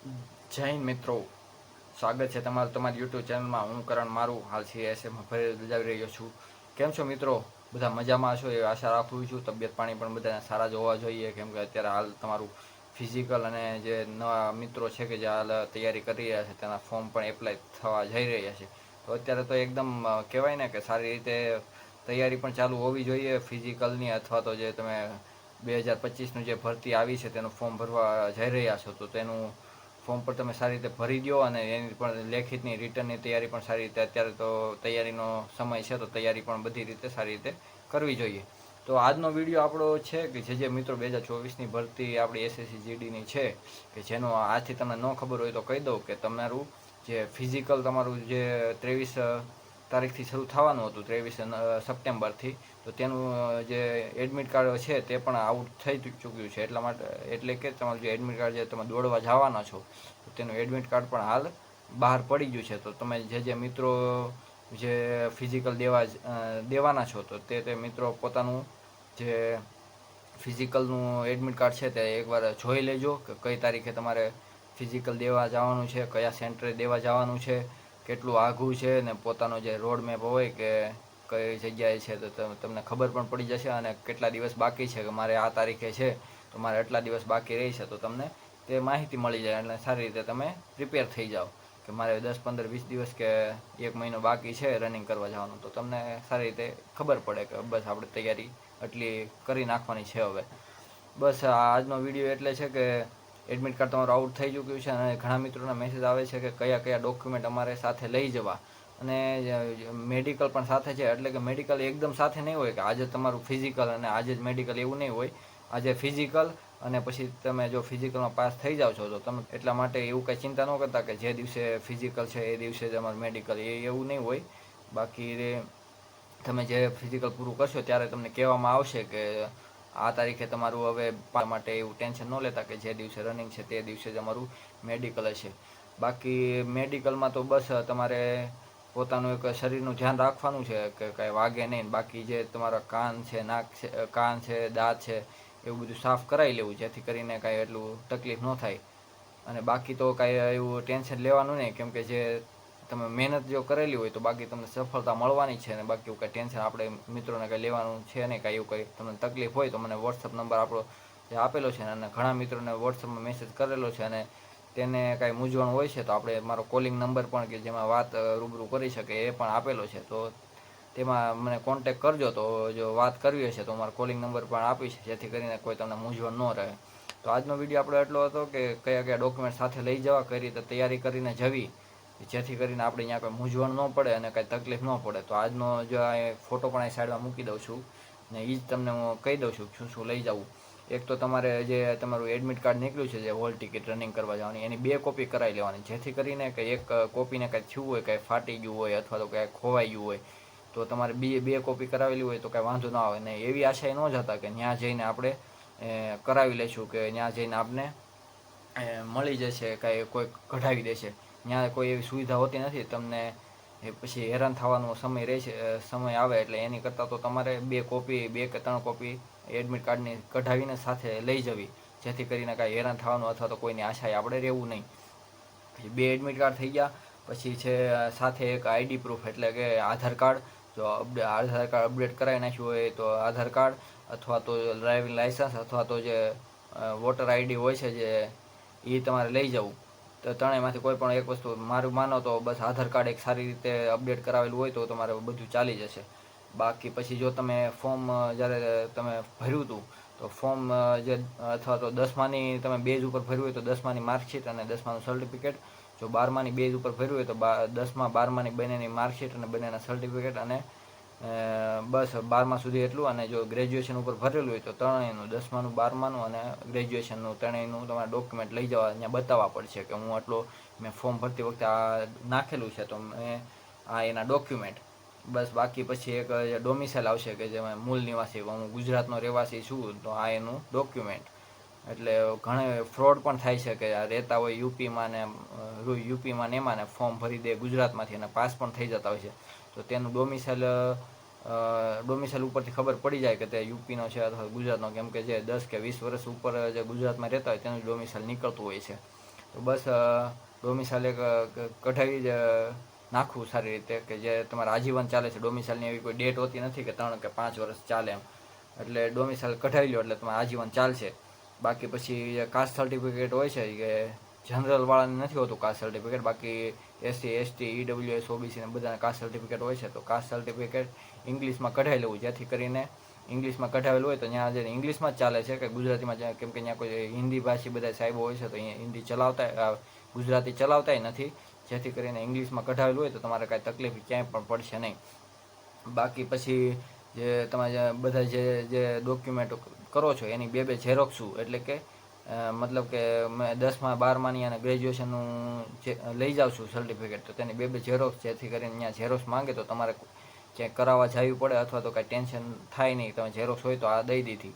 જય હિન્દ મિત્રો, સ્વાગત છે તમારું તમારી યુટ્યુબ ચેનલમાં. હું કરણ મારું હાલ CSમાં ફરજ બજાવી રહ્યો છું. કેમ છો મિત્રો? બધા મજામાં છો એવી આશા રાખું છું. તબિયત પાણી પણ બધાને સારા જ હોવા જોઈએ, કેમ કે અત્યારે હાલ તમારું ફિઝિકલ અને જે નવા મિત્રો છે કે જે હાલ તૈયારી કરી રહ્યા છે તેના ફોર્મ પણ એપ્લાય થવા જઈ રહ્યા છે. તો અત્યારે તો એકદમ કહેવાય ને કે સારી રીતે તૈયારી પણ ચાલુ હોવી જોઈએ ફિઝિકલની, અથવા તો જે તમે 2025નું જે ભરતી આવી છે તેનું ફોર્મ ભરવા જઈ રહ્યા છો તો તેનું ફોર્મ પર તમે સારી રીતે ભરી દો, અને એની પણ લેખિતની રિટર્નની તૈયારી પણ સારી રીતે, અત્યારે તો તૈયારીનો સમય છે તો તૈયારી પણ બધી રીતે સારી રીતે કરવી જોઈએ. તો આજનો વિડીયો આપણો છે કે જે મિત્રો 2024ની ભરતી આપણી SSC GDની છે, કે જેનો આજથી તમને ન ખબર હોય તો કહી દઉં કે તમારું જે ફિઝિકલ તમારું જે 23 તારીખથી શરૂ થવાનું હતું, 23 સપ્ટેમ્બરથી, તો તેનું જે એડમિટ કાર્ડ છે તે પણ આઉટ થઈ ચૂક્યું છે. એટલા માટે, એટલે કે તમારું જે એડમિટ કાર્ડ જે તમે દોડવા જવાના છો તો તેનું એડમિટ કાર્ડ પણ હાલ બહાર પડી ગયું છે. તો તમે જે મિત્રો જે ફિઝિકલ દેવાના છો તો તે મિત્રો પોતાનું જે ફિઝિકલનું એડમિટ કાર્ડ છે તે એકવાર જોઈ લેજો કે કઈ તારીખે તમારે ફિઝિકલ દેવા જવાનું છે, કયા સેન્ટરે દેવા જવાનું છે, કેટલું આઘું છે, ને પોતાનો જે રોડ મેપ હોય કે કઈ જગ્યાએ છે તો તમને ખબર પણ પડી જશે. અને કેટલા દિવસ બાકી છે, કે મારે આ તારીખે છે તો મારે આટલા દિવસ બાકી રહી છે, તો તમને તે માહિતી મળી જાય એટલે સારી રીતે તમે પ્રિપેર થઈ જાઓ કે મારે 10, 15, 20 દિવસ કે 1 મહિનો બાકી છે રનિંગ કરવા જવાનું, તો તમને સારી રીતે ખબર પડે કે બસ આપણે તૈયારી એટલી કરી નાખવાની છે હવે. બસ આજનો વિડીયો એટલે છે કે એડમિટ કાર્ડ તમારું આઉટ થઈ ચૂક્યું છે, અને ઘણા મિત્રોના મેસેજ આવે છે કે કયા કયા ડોક્યુમેન્ટ અમારે સાથે લઈ જવા, અને મેડિકલ પણ સાથે છે. એટલે કે મેડિકલ એકદમ સાથે નહીં હોય કે આજે તમારું ફિઝિકલ અને આજે જ મેડિકલ, એવું નહીં હોય. આજે ફિઝિકલ અને પછી તમે જો ફિઝિકલમાં પાસ થઈ જાઓ છો તો તમે એટલા માટે એવું કંઈ ચિંતા ન કરતા કે જે દિવસે ફિઝિકલ છે એ દિવસે જ અમારું મેડિકલ, એવું નહીં હોય. બાકી તમે જે ફિઝિકલ પૂરું કરશો ત્યારે તમને કહેવામાં આવશે કે આ તારીખે તમારું હવે માટે એવું ટેન્શન ન લેતા કે જે દિવસે રનિંગ છે તે દિવસે જ અમારું મેડિકલ હશે. બાકી મેડિકલમાં તો બસ તમારે પોતાનું એક શરીરનું ધ્યાન રાખવાનું છે કે કાંઈ વાગે નહીં. બાકી જે તમારા કાન છે, નાક છે, કાન છે, દાંત છે, એવું બધું સાફ કરાવી લેવું, જેથી કરીને કાંઈ એટલું તકલીફ ન થાય. અને બાકી તો કાંઈ એવું ટેન્શન લેવાનું નહીં, કેમ કે જે તમે મહેનત જો કરેલી હોય તો બાકી તમને સફળતા મળવાની છે. અને બાકી એવું કાંઈ ટેન્શન આપણે મિત્રોને કંઈ લેવાનું છે નહીં. કાંઈ એવું કંઈ તમને તકલીફ હોય તો મને વોટ્સઅપ નંબર આપણો જે આપેલો છે, અને ઘણા મિત્રોને વોટ્સઅપમાં મેસેજ કરેલો છે, અને તેને કાંઈ મૂંઝવણ હોય છે તો આપણે મારો કોલિંગ નંબર પણ કે જેમાં વાત રૂબરૂ કરી શકે એ પણ આપેલો છે. તો તેમાં મને કોન્ટેક કરજો. તો જો વાત કરવી હશે તો મારો કોલિંગ નંબર પણ આપીશ, જેથી કરીને કોઈ તમને મૂંઝવણ ન રહે. તો આજનો વિડીયો આપણો એટલો હતો કે કયા કયા ડોક્યુમેન્ટ સાથે લઈ જવા, કઈ રીતે તૈયારી કરીને જવી, જેથી કરીને આપણે અહીંયા કોઈ મૂંઝવણ ન પડે અને કાંઈ તકલીફ ન પડે. તો આજનો જો આ ફોટો પણ અહીં સાઈડમાં મૂકી દઉં છું, ને એ જ તમને હું કહી દઉં છું શું શું લઈ જવું. એક તો તમારે જે તમારું એડમિટ કાર્ડ નીકળ્યું છે જે હોલ ટિકિટ રનિંગ કરવા જવાની, એની 2 કોપી કરાવી લેવાની, જેથી કરીને કે એક કોપીને કાંઈ થયું હોય, કાંઈ ફાટી ગયું હોય અથવા તો કાંઈ ખોવાઈ ગયું હોય તો તમારે બે કોપી કરાવેલી હોય તો કાંઈ વાંધો ના આવે. ને એવી આશાએ ન જતા કે ત્યાં જઈને આપણે કરાવી લઈશું, કે ત્યાં જઈને આપણે મળી જશે, કાંઈ કોઈ કઢાવી દેશે. ત્યાં કોઈ એવી સુવિધા હોતી નથી. તમને પછી હેરાન થવાનો સમય આવે, એટલે એની કરતાં તો તમારે 2 કોપી, 2 કે 3 કોપી એડમિટ કાર્ડની કઢાવીને સાથે લઈ જવી, જેથી કરીને કાંઈ હેરાન થવાનું અથવા તો કોઈની આશાએ આપણે રહેવું નહીં. પછી 2 એડમિટ કાર્ડ થઈ ગયા. પછી છે સાથે એક ID પ્રૂફ, એટલે કે આધાર કાર્ડ. જો આધાર કાર્ડ અપડેટ કરાવી નાખ્યું હોય તો આધાર કાર્ડ, અથવા તો ડ્રાઇવિંગ લાઇસન્સ, અથવા તો જે વોટર ID હોય છે જે એ તમારે લઈ જવું. તો ત્રણેયમાંથી કોઈ પણ એક વસ્તુ, મારું માનો તો બસ આધાર કાર્ડ એક સારી રીતે અપડેટ કરાવેલું હોય તો તમારે બધું ચાલી જશે. બાકી પછી જો તમે ફોર્મ જ્યારે તમે ભર્યું હતું તો ફોર્મ જે અથવા તો 10માની તમે બેઝ ઉપર ભર્યું હોય તો 10માની માર્કશીટ અને 10માનું સર્ટિફિકેટ. જો 12માની બેઝ ઉપર ભર્યું હોય તો 10મા 12માની બંનેની માર્કશીટ અને બંનેના સર્ટિફિકેટ, અને બસ 12મા સુધી એટલું. અને જો ગ્રેજ્યુએશન ઉપર ભરેલું હોય તો ત્રણેયનું, 10માનું, 12માનું અને ગ્રેજ્યુએશનનું, ત્રણેયનું તમારે ડોક્યુમેન્ટ લઈ જવા, અહીંયા બતાવવા પડશે કે હું આટલો મેં ફોર્મ ભરતી વખતે આ નાખેલું છે તો મેં આ એના ડોક્યુમેન્ટ. બસ બાકી પછી એક ડોમિસાઇલ આવશે કે જેમાં મૂળ નિવાસી, હું ગુજરાતનો રહેવાસી છું તો આ એનું ડોક્યુમેન્ટ. એટલે ઘણા ફ્રોડ પણ થાય છે કે આ રહેતા હોય યુપીમાં ને એમાં, ને ફોર્મ ભરી દે ગુજરાતમાંથી અને પાસ પણ થઈ જતા હોય છે. તો તેનું ડોમિસાઇલ ઉપરથી ખબર પડી જાય કે તે યુપીનો છે અથવા ગુજરાતનો, કેમ કે જે 10 કે 20 વર્ષ ઉપર જે ગુજરાતમાં રહેતા હોય તેનું ડોમિસાઇલ નીકળતું હોય છે. તો તો બસ ડોમિસાઇલ એક કઢાવી જ નાખવું સારી રીતે, કે જે તમારે આજીવન ચાલે છે. ડોમિસાઇલની એવી કોઈ ડેટ હોતી નથી કે 3 કે 5 વર્ષ ચાલે એમ. એટલે ડોમિસાઇલ કઢાવી લો એટલે તમારે આજીવન ચાલશે. બાકી પછી કાસ્ટ સર્ટિફિકેટ હોય છે કે જનરલવાળાને નથી હોતું કાસ્ટ સર્ટિફિકેટ, બાકી SC ST EWS OBC ને બધાને કાસ્ટ સર્ટિફિકેટ હોય છે. તો કાસ્ટ સર્ટિફિકેટ ઇંગ્લિશમાં કઢાવી લેવું, જેથી કરીને ઇંગ્લિશમાં કઢાવેલું હોય તો ત્યાં જે ઇંગ્લિશમાં જ ચાલે છે કે ગુજરાતીમાં, કેમ કે ત્યાં કોઈ હિન્દી ભાષી બધા સાહેબો હોય છે તો અહીંયા હિન્દી ચલાવતા ગુજરાતી ચલાવતાય નથી. જેથી કરીને ઇંગ્લિશમાં કઢાવેલું હોય તો તમારે કાંઈ તકલીફ ક્યાંય પણ પડશે નહીં. બાકી પછી જે તમે બધા જે ડોક્યુમેન્ટ કરો છો એની બે ઝેરોક્ષું, એટલે કે મતલબ કે મેં 10મા 12માની અને ગ્રેજ્યુએશનનું જે લઈ જાઉં છું સર્ટિફિકેટ, તો તેની બે ઝેરોક્ષ, જેથી કરીને ત્યાં ઝેરોક્ષ માંગે તો તમારે ક્યાંય કરાવવા જવી પડે અથવા તો કાંઈ ટેન્શન થાય નહીં. તમે ઝેરોક્ષ હોય તો આ દઈ દીધી.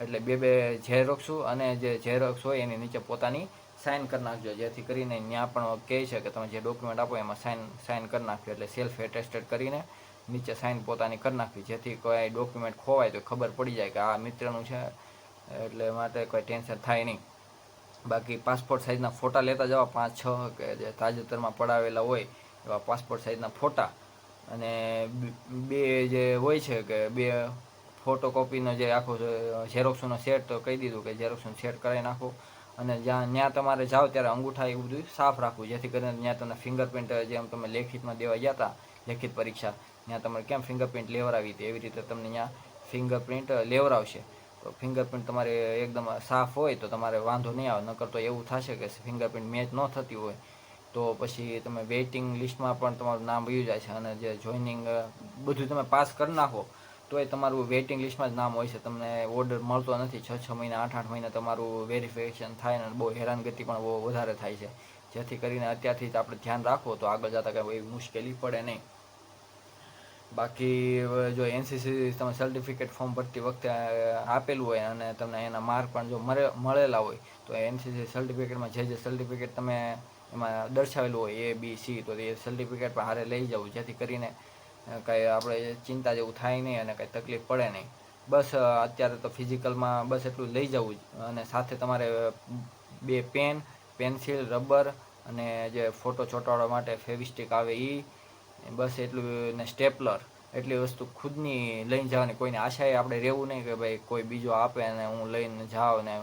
એટલે બે ઝેરોક્ષું અને જે ઝેરોક્ષ હોય એની નીચે પોતાની સાઇન કરી નાખજો, જેથી કરીને ત્યાં પણ કહે છે કે તમે જે ડોક્યુમેન્ટ આપો એમાં સાઇન કરી નાખજો. એટલે સેલ્ફ એટેસ્ટેડ કરીને નીચે સાઇન પોતાની કરી નાખવી, જેથી કોઈ ડોક્યુમેન્ટ ખોવાય તો ખબર પડી જાય કે આ મિત્રનું છે, એટલે માટે કોઈ ટેન્શન થાય નહીં. બાકી પાસપોર્ટ સાઇઝના ફોટા લેતા જવા, 5-6 કે જે તાજેતરમાં પડાવેલા હોય એવા પાસપોર્ટ સાઇઝના ફોટા, અને બે જે હોય છે કે બે ફોટોકોપીનો જે આખો ઝેરોક્ષનો સેટ, તો કહી દીધું કે ઝેરોક્ષનો સેટ કરાવી નાખો. અને ત્યાં તમારે જાઓ ત્યારે અંગૂઠા એવું બધું સાફ રાખવું, જેથી કરીને ત્યાં તમને ફિંગરપ્રિન્ટ, જેમ તમે લેખિતમાં દેવા ગયા હતા લેખિત પરીક્ષા, ત્યાં તમારે કેમ ફિંગરપ્રિન્ટ લેવડાવી હતી એવી રીતે તમને ત્યાં ફિંગરપ્રિન્ટ લેવડાવશે. તો ફિંગરપ્રિન્ટ તમારે એકદમ સાફ હોય તો તમારે વાંધો નહીં આવે. નકર તો એવું થશે કે ફિંગરપ્રિન્ટ મેચ ન થતી હોય તો પછી તમે વેઇટિંગ લિસ્ટમાં પણ તમારું નામ વયું જાય છે, અને જે જોઈનિંગ બધું તમે પાસ કરી નાખો તોય તમારું વેઇટિંગ લિસ્ટમાં જ નામ હોય છે. તમને ઓર્ડર મળતો નથી. 6-6 મહિના 8-8 મહિના તમારું વેરિફિકેશન થાય ને બહુ હેરાનગતિ પણ બહુ વધારે થાય છે. જેથી કરીને અત્યારથી જ આપણે ધ્યાન રાખો તો આગળ જતાં કાંઈ એવી મુશ્કેલી પડે નહીં. બાકી જો NCC તમે સર્ટિફિકેટ ફોર્મ ભરતી વખતે આપેલું હોય અને તમને એના માર્ક પણ જો મળેલા હોય તો NCC સર્ટિફિકેટમાં જે સર્ટિફિકેટ તમે એમાં દર્શાવેલું હોય A B C, તો એ સર્ટિફિકેટ પણ હારે લઈ જવું, જેથી કરીને કાંઈ આપણે ચિંતા જેવું થાય નહીં અને કાંઈ તકલીફ પડે નહીં. બસ અત્યારે તો ફિઝિકલમાં બસ એટલું લઈ જવું જ, અને સાથે તમારે 2 પેન, પેન્સિલ, રબર અને જે ફોટો ચોંટાડવા માટે ફેવિસ્ટિક આવે એ, બસ એટલું, ને સ્ટેપલર, એટલી વસ્તુ ખુદની લઈને જવાની. કોઈને આશાએ આપણે રહેવું નહીં કે ભાઈ કોઈ બીજો આપે અને હું લઈને જાઉં ને,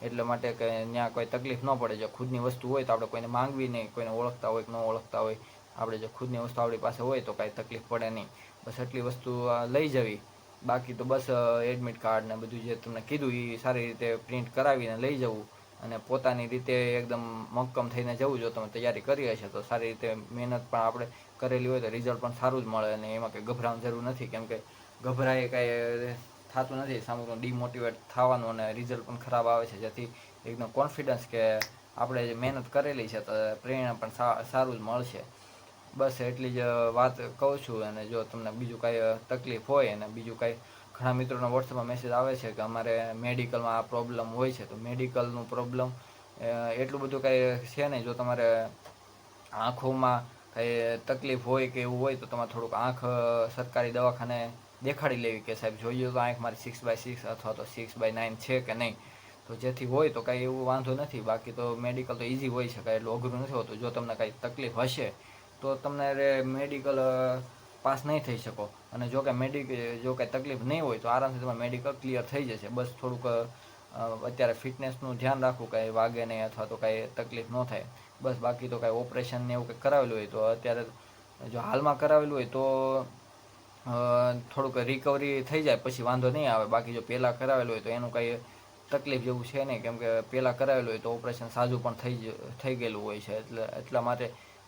એટલે માટે કે ત્યાં કોઈ તકલીફ ન પડે. જો ખુદની વસ્તુ હોય તો આપણે કોઈને માંગવી નહીં, કોઈને ઓળખતા હોય કે ન ઓળખતા હોય. આપણે જો ખુદની વસ્તુ આપણી પાસે હોય તો કાંઈ તકલીફ પડે નહીં. બસ એટલી વસ્તુ લઈ જવી. બાકી તો બસ એડમિટ કાર્ડ ને બધું જે તમને કીધું એ સારી રીતે પ્રિન્ટ કરાવીને લઈ જવું, અને પોતાની રીતે એકદમ મક્કમ થઈને જવું. જો તમે તૈયારી કરી હશે તો સારી રીતે મહેનત પણ આપણે કરેલી હોય તો રિઝલ્ટ પણ સારું જ મળે, અને એમાં કંઈ ગભરાવાની જરૂર નથી. કેમ કે ગભરાએ કાંઈ થતું નથી, સામું ડિમોટિવેટ થવાનું અને રિઝલ્ટ પણ ખરાબ આવે છે. જેથી એકદમ કોન્ફિડન્સ કે આપણે જે મહેનત કરેલી છે તો પ્રેરણા પણ સારું જ મળશે. બસ એટલી જ વાત કહું છું. અને જો તમને બીજું કાંઈ તકલીફ હોય અને બીજું કાંઈ, ઘણા મિત્રોનો વોટ્સઅપમાં મેસેજ આવે છે કે અમારે મેડિકલમાં આ પ્રોબ્લેમ હોય છે, તો મેડિકલનું પ્રોબ્લેમ એટલું બધું કાંઈ છે નહીં. જો તમારે આંખોમાં કાંઈ તકલીફ હોય કે એવું હોય તો તમારે થોડુંક આંખ સરકારી દવાખાને દેખાડી લેવી કે સાહેબ જોઈએ તો આંખ મારી 6/6 અથવા તો 6/9 છે કે નહીં. તો જેથી હોય તો કાંઈ એવું વાંધો નથી. બાકી તો મેડિકલ તો ઇઝી હોય છે, કાંઈ એટલું અઘરું નથી હોતું. જો તમને કાંઈ તકલીફ હશે તો તમને મેડિકલ પાસ નહીં થઈ શકો, અને જો કાંઈ તકલીફ નહીં હોય તો આરામથી તમારે મેડિકલ ક્લિયર થઈ જશે. બસ થોડુંક અત્યારે ફિટનેસનું ધ્યાન રાખવું, કાંઈ વાગે નહીં અથવા તો કાંઈ તકલીફ ન થાય. બસ બાકી તો કાંઈ ઓપરેશન ને એવું કંઈક કરાવેલું હોય તો અત્યારે, જો હાલમાં કરાવેલું હોય તો થોડુંક રિકવરી થઈ જાય પછી વાંધો નહીં આવે. બાકી જો પહેલાં કરાવેલું હોય તો એનું કાંઈ તકલીફ જેવું છે નહીં, કેમ કે પહેલાં કરાવેલું હોય તો ઓપરેશન સાજું પણ થઈ ગયેલું હોય છે. એટલા માટે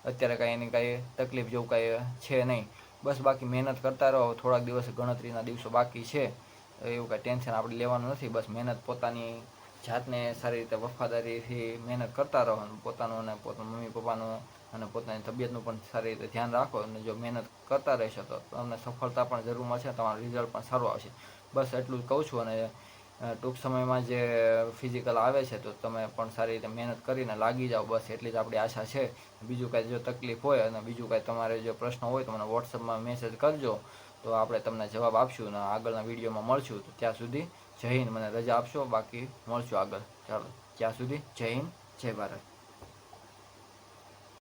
અત્યારે કાંઈ એની કાંઈ તકલીફ જેવું કાંઈ છે નહીં. બસ બાકી મહેનત કરતા રહો. થોડાક દિવસ, ગણતરીના દિવસો બાકી છે, એવું કાંઈ ટેન્શન આપણે લેવાનું નથી. બસ મહેનત, પોતાની જાતને સારી રીતે વફાદારીથી મહેનત કરતા રહો, અને પોતાનું અને પોતાના મમ્મી પપ્પાનું અને પોતાની તબિયતનું પણ સારી રીતે ધ્યાન રાખો. અને જો મહેનત કરતા રહેશો તો તમને સફળતા પણ જરૂર મળશે, તમારું રિઝલ્ટ પણ સારું આવશે. બસ એટલું જ કહું છું. અને ટૂંક સમયમાં જે ફિઝિકલ આવે છે તો તમે પણ સારી રીતે મહેનત કરીને લાગી જાઓ. બસ એટલી જ આપણી આશા છે. બીજું કાંઈ જો તકલીફ હોય અને બીજું કાંઈ તમારે જો પ્રશ્ન હોય તો મને વોટ્સઅપમાં મેસેજ કરજો, તો આપણે તમને જવાબ આપશું અને આગળના વિડીયોમાં મળશું. તો ત્યાં સુધી જય હિન્દ. મને રજા આપશો, બાકી મળશું આગળ. ચાલો, ત્યાં સુધી જય હિન્દ, જય ભારત.